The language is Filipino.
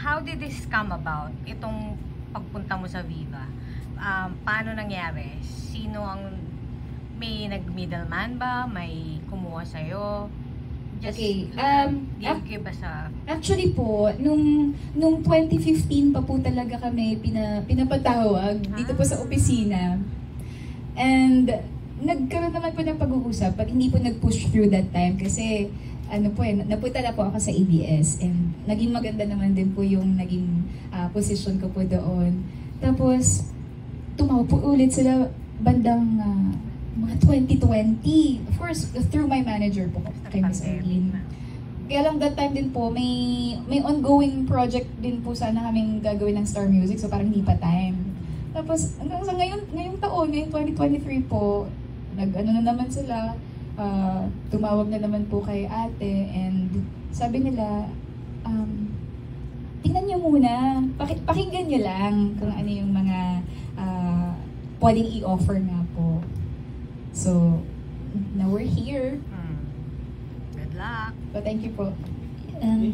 how did this come about? Itong pagpunta mo sa Viva. Paano nangyari? Sino ang may nag-middleman ba? May kumuha sa'yo? Just, Okay, give us a... Actually po, nung 2015 pa po talaga kami pinapatawag dito po sa opisina. And nagkaroon naman po ng pag-uusap, but hindi po nag-push through that time kasi napunta na po ako sa ABS and naging maganda naman din po yung naging position ko po doon. Tapos, tumawag po ulit sila bandang mga 2020. Of course, through my manager po, kay Miss Arlene. Kaya lang that time din po, may ongoing project din po sana kaming gagawin ng Star Music, so parang hindi pa time. Tapos, hanggang sa ngayong taon, ngayong 2023 po, na naman sila, tumawag na naman po kay ate, and sabi nila, tingnan nyo muna, pakinggan nyo lang kung ano yung mga pwedeng i-offer nga po. So, now we're here. Good luck. But thank you po. And